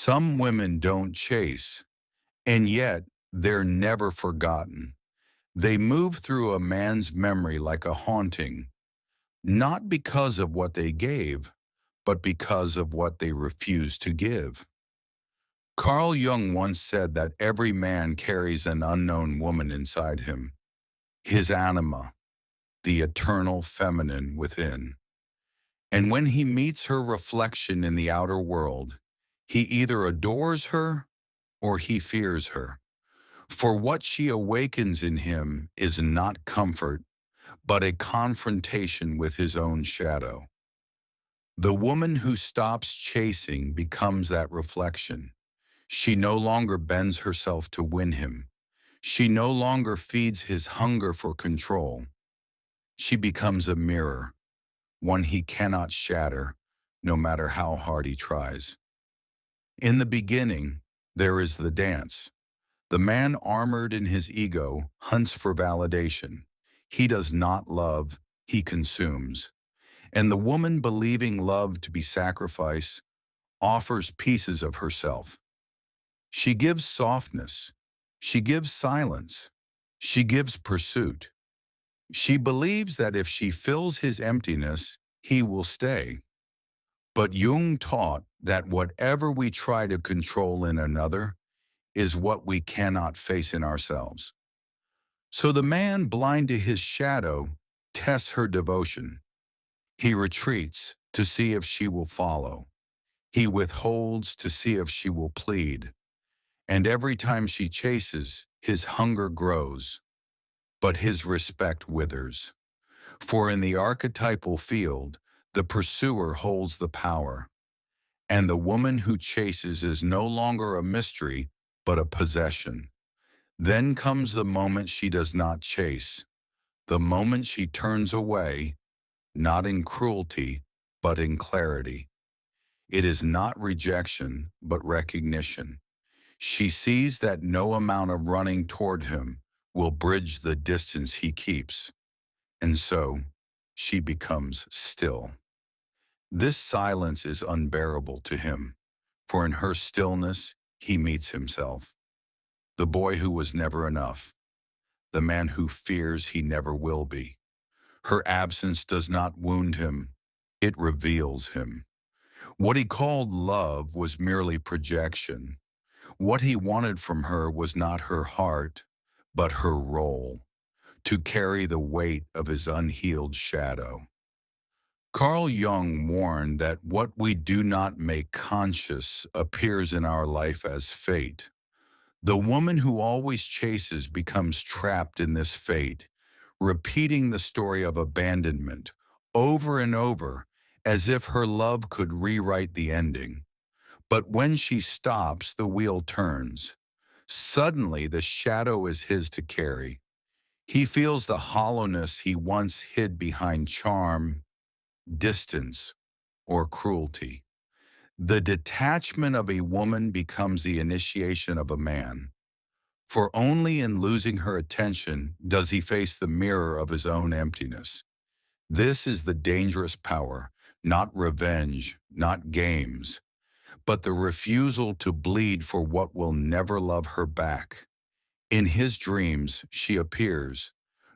Some women don't chase, and yet they're never forgotten. They move through a man's memory like a haunting, not because of what they gave, but because of what they refused to give. Carl Jung once said that every man carries an unknown woman inside him, his anima, the eternal feminine within. And when he meets her reflection in the outer world, he either adores her or he fears her. For what she awakens in him is not comfort, but a confrontation with his own shadow. The woman who stops chasing becomes that reflection. She no longer bends herself to win him. She no longer feeds his hunger for control. She becomes a mirror, one he cannot shatter, no matter how hard he tries. In the beginning, there is the dance. The man armored in his ego hunts for validation. He does not love, he consumes. And the woman believing love to be sacrifice offers pieces of herself. She gives softness. She gives silence. She gives pursuit. She believes that if she fills his emptiness, he will stay. But Jung taught that whatever we try to control in another is what we cannot face in ourselves. So the man, blind to his shadow, tests her devotion. He retreats to see if she will follow. He withholds to see if she will plead. And every time she chases, his hunger grows, but his respect withers. For in the archetypal field, the pursuer holds the power, and the woman who chases is no longer a mystery, but a possession. Then comes the moment she does not chase, the moment she turns away, not in cruelty, but in clarity. It is not rejection, but recognition. She sees that no amount of running toward him will bridge the distance he keeps, and so she becomes still. This silence is unbearable to him, for in her stillness he meets himself, the boy who was never enough, the man who fears he never will be. Her absence does not wound him, it reveals him. What he called love was merely projection. What he wanted from her was not her heart, but her role, to carry the weight of his unhealed shadow. Carl Jung warned that what we do not make conscious appears in our life as fate. The woman who always chases becomes trapped in this fate, repeating the story of abandonment over and over as if her love could rewrite the ending. But when she stops, the wheel turns. Suddenly, the shadow is his to carry. He feels the hollowness he once hid behind charm, distance, or cruelty. The detachment of a woman becomes the initiation of a man. For only in losing her attention does he face the mirror of his own emptiness. This is the dangerous power, not revenge, not games, but the refusal to bleed for what will never love her back. In his dreams, she appears,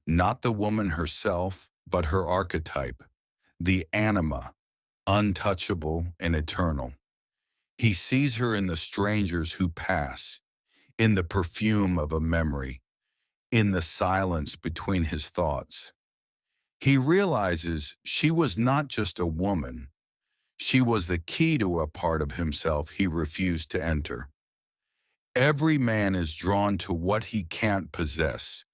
not the woman herself, but her archetype, the anima, untouchable and eternal. He sees her in the strangers who pass, in the perfume of a memory, in the silence between his thoughts. He realizes she was not just a woman. She was the key to a part of himself he refused to enter. Every man is drawn to what he can't possess,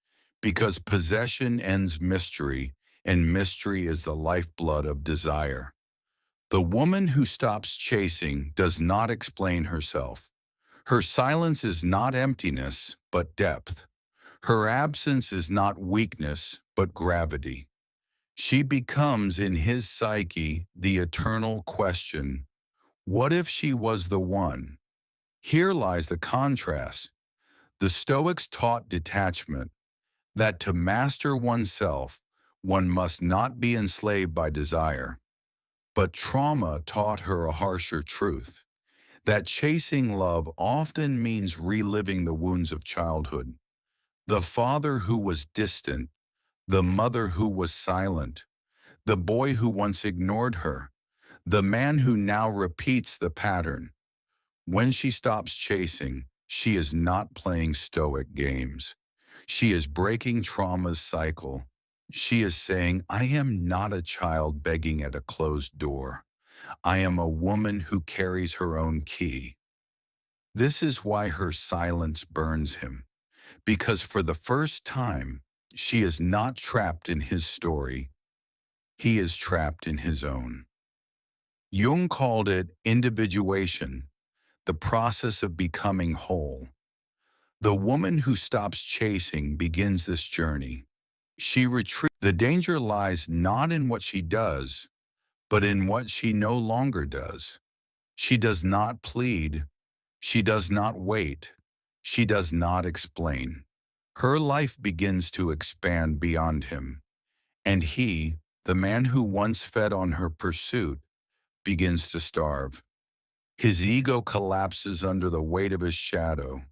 because possession ends mystery, and mystery is the lifeblood of desire. The woman who stops chasing does not explain herself. Her silence is not emptiness, but depth. Her absence is not weakness, but gravity. She becomes in his psyche the eternal question, what if she was the one? Here lies the contrast. The Stoics taught detachment, that to master oneself, one must not be enslaved by desire. But trauma taught her a harsher truth, that chasing love often means reliving the wounds of childhood. The father who was distant, the mother who was silent, the boy who once ignored her, the man who now repeats the pattern. When she stops chasing, she is not playing stoic games. She is breaking trauma's cycle. She is saying, I am not a child begging at a closed door. I am a woman who carries her own key. This is why her silence burns him, because for the first time, she is not trapped in his story. He is trapped in his own. Jung called it individuation, the process of becoming whole. The woman who stops chasing begins this journey. She retreats. The danger lies not in what she does, but in what she no longer does. She does not plead. She does not wait. She does not explain. Her life begins to expand beyond him, and he, the man who once fed on her pursuit, begins to starve. His ego collapses under the weight of his shadow.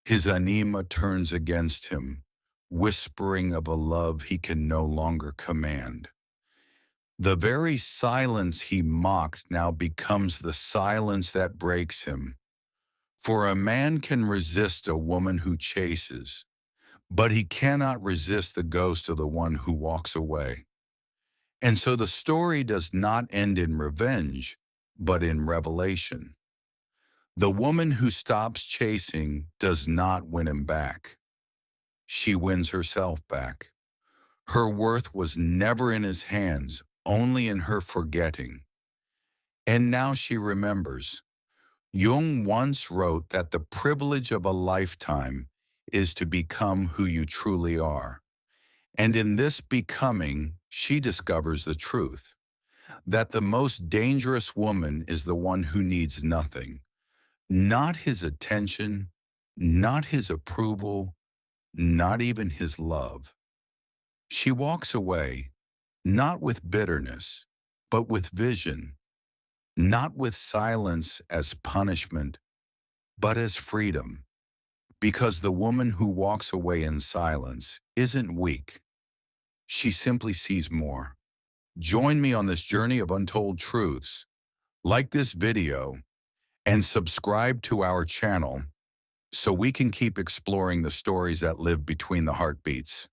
His anima turns against him, whispering of a love he can no longer command. The very silence he mocked now becomes the silence that breaks him. For a man can resist a woman who chases, but he cannot resist the ghost of the one who walks away. And so the story does not end in revenge, but in revelation. The woman who stops chasing does not win him back. She wins herself back. Her worth was never in his hands, only in her forgetting. And now she remembers. Jung once wrote that the privilege of a lifetime is to become who you truly are. And in this becoming, she discovers the truth, that the most dangerous woman is the one who needs nothing, not his attention, not his approval, not even his love. She walks away, not with bitterness, but with vision, not with silence as punishment, but as freedom. Because the woman who walks away in silence isn't weak. She simply sees more. Join me on this journey of untold truths. Like this video and subscribe to our channel so we can keep exploring the stories that live between the heartbeats.